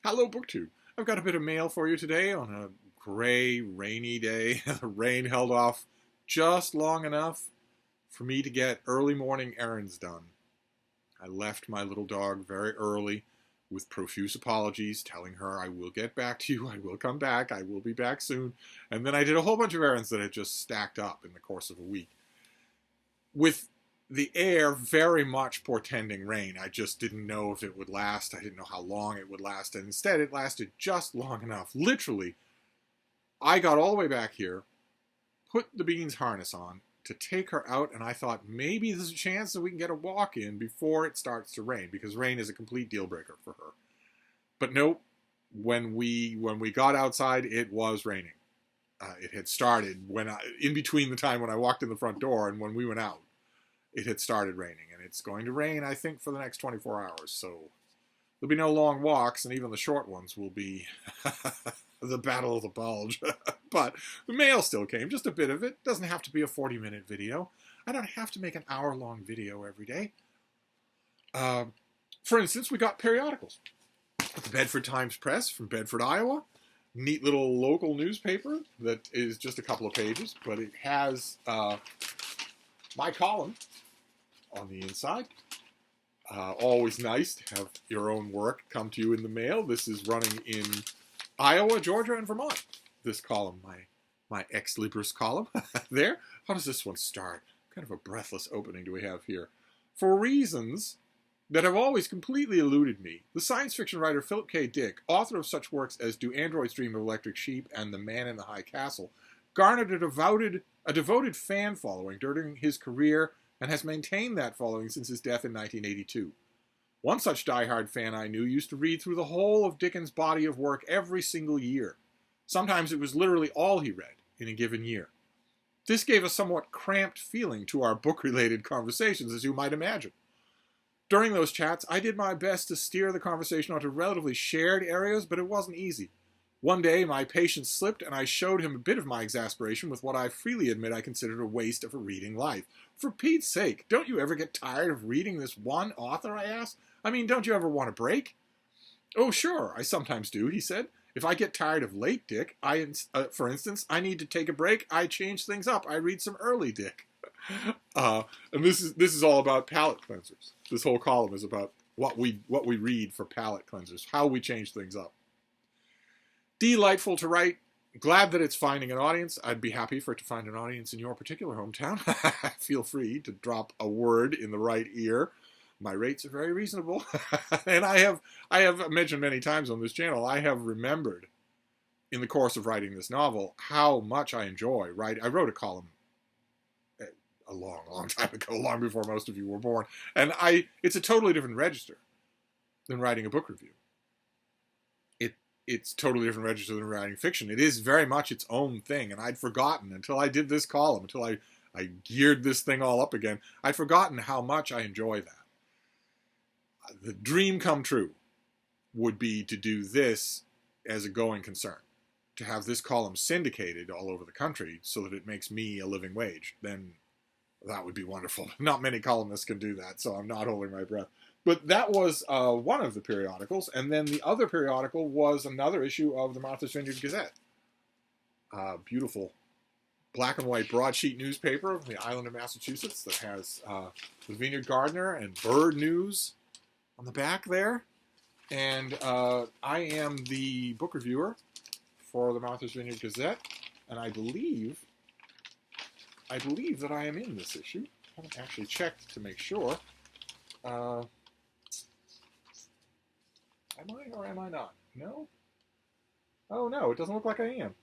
Hello, BookTube. I've got a bit of mail for you today on a gray, rainy day. The rain held off just long enough for me to get early morning errands done. I left my little dog very early with profuse apologies, telling her I will get back to you, I will come back, I will be back soon. And then I did a whole bunch of errands that had just stacked up in the course of a week. With the air very much portending rain. I just didn't know if it would last. I didn't know how long it would last. And instead, it lasted just long enough. Literally, I got all the way back here, put the Beans harness on to take her out, and I thought maybe there's a chance that we can get a walk in before it starts to rain, because rain is a complete deal breaker for her. But nope, when we got outside, it was raining. It had started in between the time when I walked in the front door and when we went out. It had started raining, and it's going to rain, I think, for the next 24 hours. So there'll be no long walks, and even the short ones will be the battle of the bulge. But the mail still came, just a bit of it. Doesn't have to be a 40-minute video. I don't have to make an hour-long video every day. For instance, we got periodicals. The Bedford Times Press from Bedford, Iowa. Neat little local newspaper that is just a couple of pages, but it has my column on the inside. Always nice to have your own work come to you in the mail. This is running in Iowa, Georgia, and Vermont. This column, my ex libris column there. How does this one start? What kind of a breathless opening do we have here? For reasons that have always completely eluded me, the science fiction writer Philip K. Dick, author of such works as Do Androids Dream of Electric Sheep and The Man in the High Castle, garnered a devoted fan following during his career and has maintained that following since his death in 1982. One such diehard fan I knew used to read through the whole of Dickens' body of work every single year. Sometimes it was literally all he read in a given year. This gave a somewhat cramped feeling to our book-related conversations, as you might imagine. During those chats, I did my best to steer the conversation onto relatively shared areas, but it wasn't easy. One day, my patience slipped, and I showed him a bit of my exasperation with what I freely admit I considered a waste of a reading life. For Pete's sake, don't you ever get tired of reading this one author, I asked? I mean, don't you ever want a break? Oh, sure, I sometimes do, he said. If I get tired of late Dick, for instance, I need to take a break, I change things up. I read some early Dick. And this is all about palate cleansers. This whole column is about what we read for palate cleansers, how we change things up. Delightful to write. Glad that it's finding an audience. I'd be happy for it to find an audience in your particular hometown. Feel free to drop a word in the right ear. My rates are very reasonable. And I have mentioned many times on this channel, I have remembered in the course of writing this novel how much I enjoy writing. I wrote a column a long time ago, long before most of you were born. And it's a totally different register than writing a book review. It's totally different register than writing fiction. It is very much its own thing, and I'd forgotten until I did this column, until I geared this thing all up again, I'd forgotten how much I enjoy that. The dream come true would be to do this as a going concern, to have this column syndicated all over the country so that it makes me a living wage. Then that would be wonderful. Not many columnists can do that, so I'm not holding my breath. But that was one of the periodicals, and then the other periodical was another issue of the Martha's Vineyard Gazette. Beautiful black and white broadsheet newspaper from the island of Massachusetts that has the Vineyard Gardener and bird news on the back there. And I am the book reviewer for the Martha's Vineyard Gazette, and I believe that I am in this issue. I haven't actually checked to make sure. Am I or am I not? No? Oh no, it doesn't look like I am.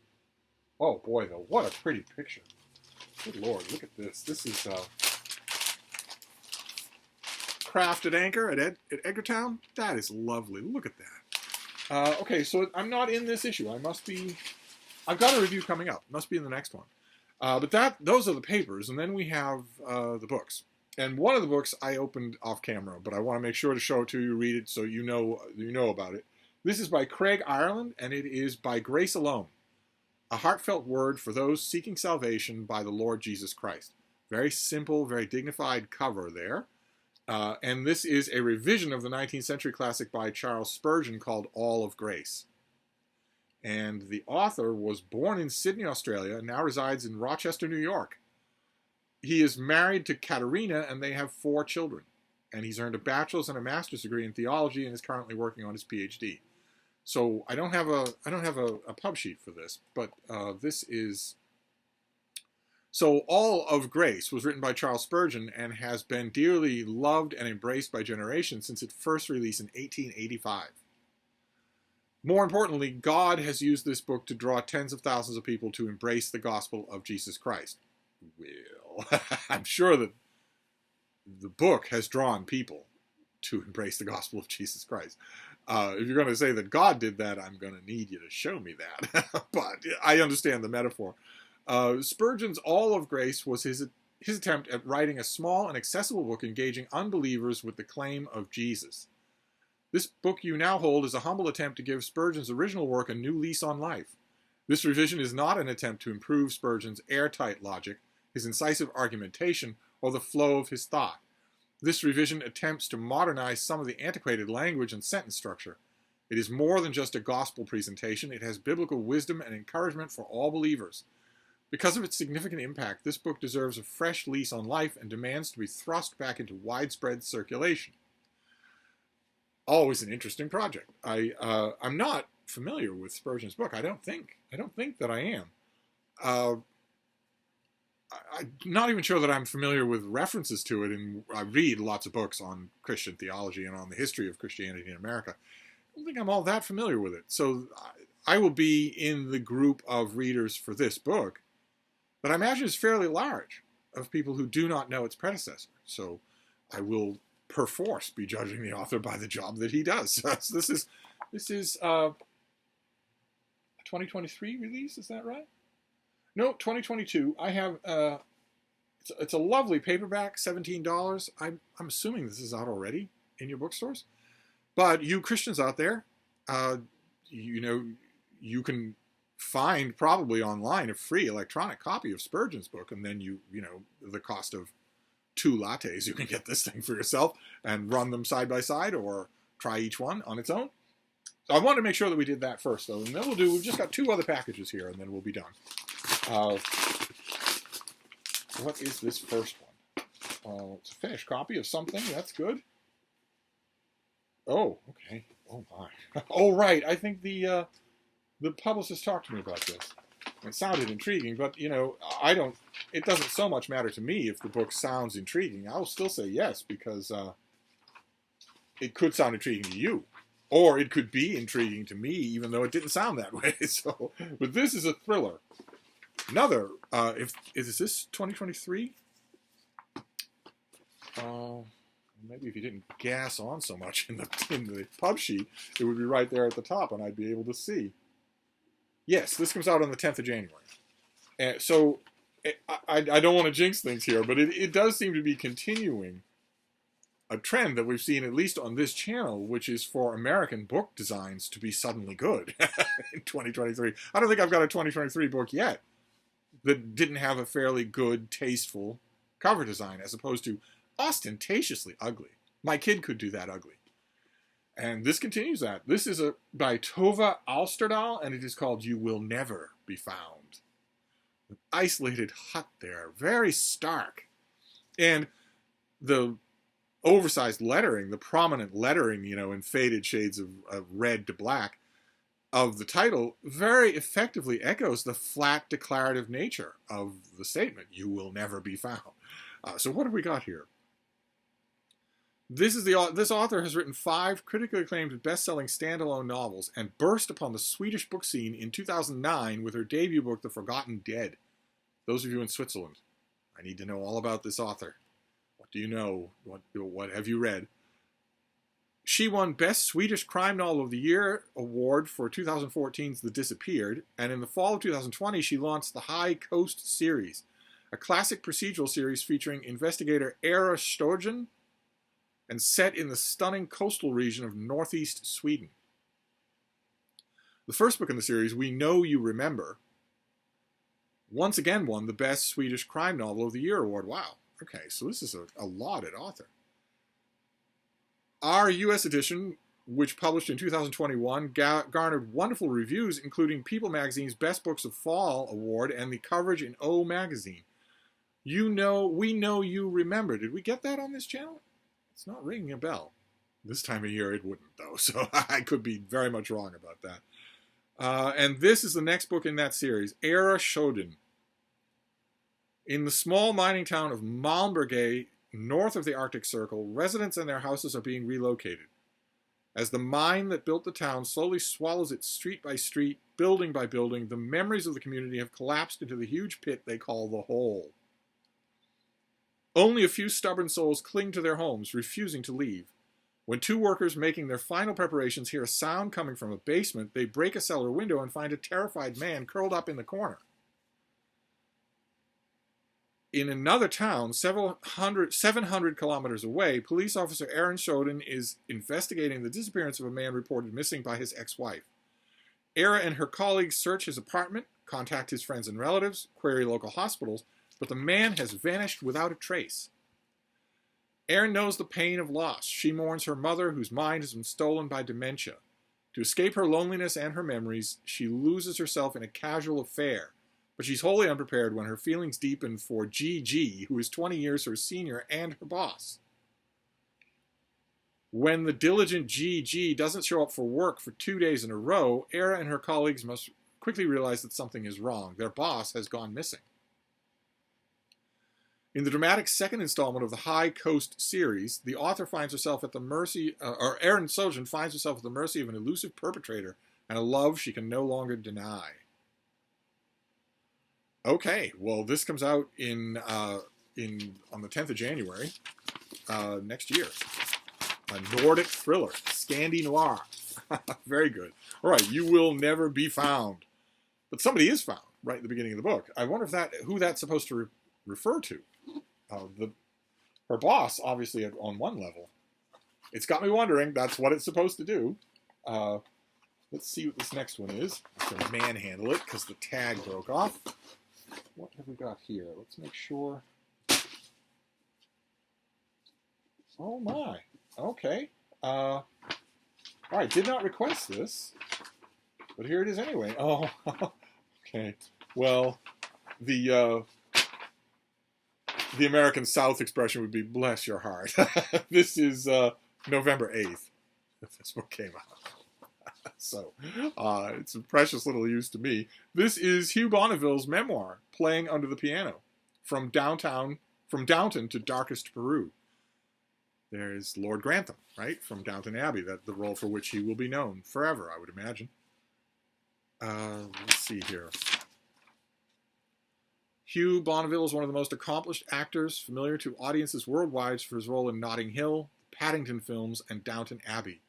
Oh boy though, what a pretty picture. Good lord, look at this. This is crafted anchor at Edgartown. That is lovely. Look at that. Okay, so I'm not in this issue. I've got a review coming up. Must be in the next one. But those are the papers, and then we have the books. And one of the books I opened off camera, but I want to make sure to show it to you, read it, so you know about it. This is by Craig Ireland, and it is By Grace Alone, a heartfelt word for those seeking salvation by the Lord Jesus Christ. Very simple, very dignified cover there. And this is a revision of the 19th century classic by Charles Spurgeon called All of Grace. And the author was born in Sydney, Australia, and now resides in Rochester, New York. He is married to Katerina, and they have 4 children. And he's earned a bachelor's and a master's degree in theology and is currently working on his PhD. So I don't have a pub sheet for this, but this is... So All of Grace was written by Charles Spurgeon and has been dearly loved and embraced by generations since its first release in 1885. More importantly, God has used this book to draw tens of thousands of people to embrace the gospel of Jesus Christ. Well, I'm sure that the book has drawn people to embrace the gospel of Jesus Christ. If you're going to say that God did that, I'm going to need you to show me that. But I understand the metaphor. Spurgeon's All of Grace was his attempt at writing a small and accessible book engaging unbelievers with the claim of Jesus. This book you now hold is a humble attempt to give Spurgeon's original work a new lease on life. This revision is not an attempt to improve Spurgeon's airtight logic, his incisive argumentation, or the flow of his thought. This revision attempts to modernize some of the antiquated language and sentence structure. It is more than just a gospel presentation. It has biblical wisdom and encouragement for all believers. Because of its significant impact, this book deserves a fresh lease on life and demands to be thrust back into widespread circulation. Always an interesting project. I'm not familiar with Spurgeon's book. I don't think that I am. I'm not even sure that I'm familiar with references to it, and I read lots of books on Christian theology and on the history of Christianity in America. I don't think I'm all that familiar with it. So I will be in the group of readers for this book, but I imagine it's fairly large, of people who do not know its predecessor. So I will perforce be judging the author by the job that he does. So this is a 2023 release, is that right? No, 2022. I have it's a lovely paperback, $17. I'm assuming this is out already in your bookstores. But you Christians out there, you can find probably online a free electronic copy of Spurgeon's book, and then the cost of 2 lattes, you can get this thing for yourself and run them side by side, or try each one on its own. So I wanted to make sure that we did that first, though, and then we've just got 2 other packages here, and then we'll be done. What is this first one? It's a finished copy of something. That's good. Oh, okay. Oh my. Oh, right. I think the publicist talked to me about this. It sounded intriguing, but it doesn't so much matter to me if the book sounds intriguing. I'll still say yes, because it could sound intriguing to you, or it could be intriguing to me, even though it didn't sound that way. So, but this is a thriller. Another, is this 2023? Maybe if you didn't gas on so much in the pub sheet, it would be right there at the top, and I'd be able to see. Yes, this comes out on the 10th of January. And so I don't want to jinx things here, but it does seem to be continuing a trend that we've seen, at least on this channel, which is for American book designs to be suddenly good in 2023. I don't think I've got a 2023 book yet that didn't have a fairly good, tasteful cover design, as opposed to ostentatiously ugly. My kid could do that ugly. And this continues that. This is by Tove Alsterdal, and it is called You Will Never Be Found. An isolated hut there, very stark. And the oversized lettering, the prominent lettering, in faded shades of red to black, of the title very effectively echoes the flat declarative nature of the statement, you will never be found. So what have we got here? This author has written 5 critically acclaimed best-selling standalone novels and burst upon the Swedish book scene in 2009 with her debut book, The Forgotten Dead. Those of you in Switzerland, I need to know all about this author. What do you know? What have you read? She won Best Swedish Crime Novel of the Year award for 2014's The Disappeared, and in the fall of 2020 she launched the High Coast series, a classic procedural series featuring investigator Era Storgen and set in the stunning coastal region of northeast Sweden. The first book in the series, We Know You Remember, once again won the Best Swedish Crime Novel of the Year award. Wow. Okay, so this is a lauded author. Our U.S. edition, which published in 2021, garnered wonderful reviews, including People Magazine's Best Books of Fall Award and the coverage in O Magazine. We know you remember. Did we get that on this channel? It's not ringing a bell. This time of year it wouldn't, though, so I could be very much wrong about that. And this is the next book in that series, Era Shoden. In the small mining town of Malmberget, north of the Arctic Circle, residents and their houses are being relocated. As the mine that built the town slowly swallows it street by street, building by building, the memories of the community have collapsed into the huge pit they call the Hole. Only a few stubborn souls cling to their homes, refusing to leave. When two workers making their final preparations hear a sound coming from a basement, they break a cellar window and find a terrified man curled up in the corner. In another town, 700 kilometers away, police officer Aaron Shoden is investigating the disappearance of a man reported missing by his ex-wife. Era and her colleagues search his apartment, contact his friends and relatives, query local hospitals, but the man has vanished without a trace. Erin knows the pain of loss. She mourns her mother, whose mind has been stolen by dementia. To escape her loneliness and her memories, she loses herself in a casual affair. But she's wholly unprepared when her feelings deepen for G.G., who is 20 years her senior and her boss. When the diligent G.G. doesn't show up for work for 2 days in a row, Era and her colleagues must quickly realize that something is wrong. Their boss has gone missing. In the dramatic second installment of the High Coast series, the author finds herself at the mercy, Erin Shoden finds herself at the mercy of an elusive perpetrator and a love she can no longer deny. Okay, well, this comes out on the 10th of January next year. A Nordic thriller, Scandi Noir. Very good. All right, You Will Never Be Found. But somebody is found right at the beginning of the book. I wonder who that's supposed to refer to. Her boss, obviously, on one level. It's got me wondering. That's what it's supposed to do. Let's see what this next one is. I'm going to manhandle it because the tag broke off. What have we got here? Let's make sure. Oh my. Okay. All right. Did not request this, but here it is anyway. Oh. Okay. Well, the American South expression would be "bless your heart." This is November 8th. This book came out. So, it's a precious little use to me. This is Hugh Bonneville's memoir, Playing Under the Piano, from Downton to Darkest Peru. There's Lord Grantham, right, from Downton Abbey, that the role for which he will be known forever, I would imagine. Let's see here. Hugh Bonneville is one of the most accomplished actors, familiar to audiences worldwide for his role in Notting Hill, Paddington films, and Downton Abbey.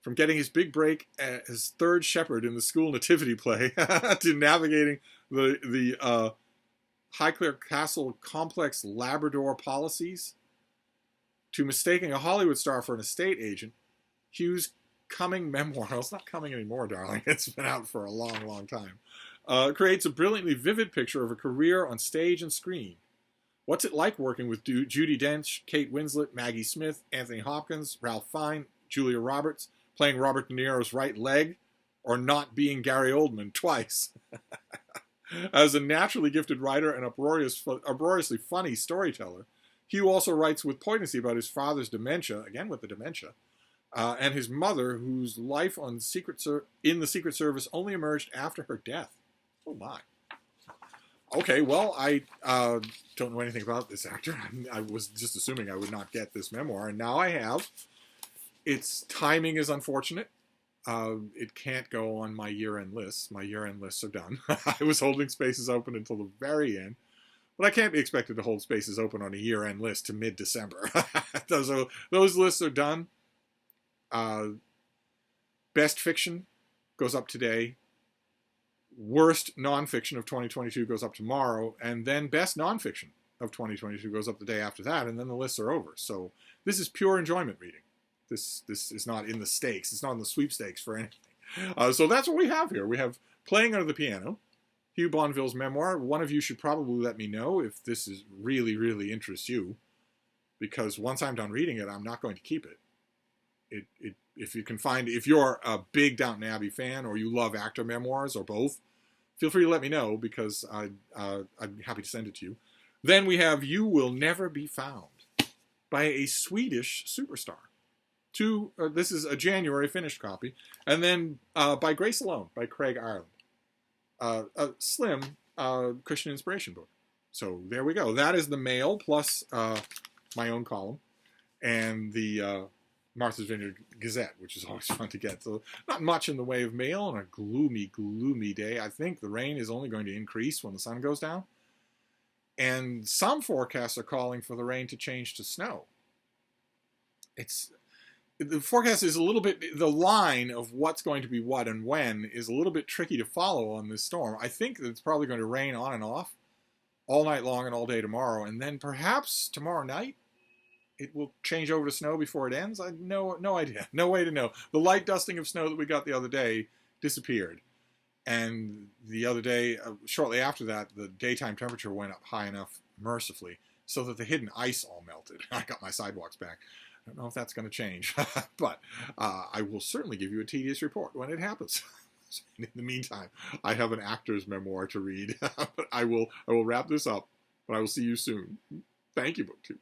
From getting his big break as third shepherd in the school nativity play to navigating the Highclere Castle complex Labrador policies to mistaking a Hollywood star for an estate agent, Hugh's coming memoir, well, it's not coming anymore, darling, it's been out for a long, long time, creates a brilliantly vivid picture of a career on stage and screen. What's it like working with Judi Dench, Kate Winslet, Maggie Smith, Anthony Hopkins, Ralph Fiennes, Julia Roberts, playing Robert De Niro's right leg, or not being Gary Oldman twice? As a naturally gifted writer and uproariously funny storyteller, Hugh also writes with poignancy about his father's dementia, again with the dementia, and his mother, whose life in the Secret Service only emerged after her death. Oh my. Okay, well, I don't know anything about this actor. I was just assuming I would not get this memoir, and now I have. Its timing is unfortunate. It can't go on my year-end lists. My year-end lists are done. I was holding spaces open until the very end, but I can't be expected to hold spaces open on a year-end list to mid-December. So those lists are done. Best fiction goes up today. Worst nonfiction of 2022 goes up tomorrow, and then best nonfiction of 2022 goes up the day after that, and then the lists are over. So this is pure enjoyment reading. This is not in the stakes. It's not in the sweepstakes for anything. So that's what we have here. We have Playing Under the Piano, Hugh Bonneville's memoir. One of you should probably let me know if this is really, really interests you, because once I'm done reading it, I'm not going to keep it. if you can find, if you're a big Downton Abbey fan or you love actor memoirs or both, feel free to let me know because I'd be happy to send it to you. Then we have You Will Never Be Found by a Swedish superstar. This is a January finished copy. And then by Grace Alone by Craig Ireland. A slim Christian inspiration book. So there we go. That is the mail plus my own column and the Martha's Vineyard Gazette, which is always fun to get. So not much in the way of mail on a gloomy, gloomy day. I think the rain is only going to increase when the sun goes down. And some forecasts are calling for the rain to change to snow. The forecast is a little bit, the line of what's going to be what and when is a little bit tricky to follow on this storm. I think that it's probably going to rain on and off all night long and all day tomorrow. And then perhaps tomorrow night, it will change over to snow before it ends. I have no idea. No way to know. The light dusting of snow that we got the other day disappeared. And the other day, shortly after that, the daytime temperature went up high enough, mercifully, so that the hidden ice all melted. I got my sidewalks back. I don't know if that's going to change, but I will certainly give you a tedious report when it happens. In the meantime, I have an actor's memoir to read. But I will wrap this up, but I will see you soon. Thank you, BookTube.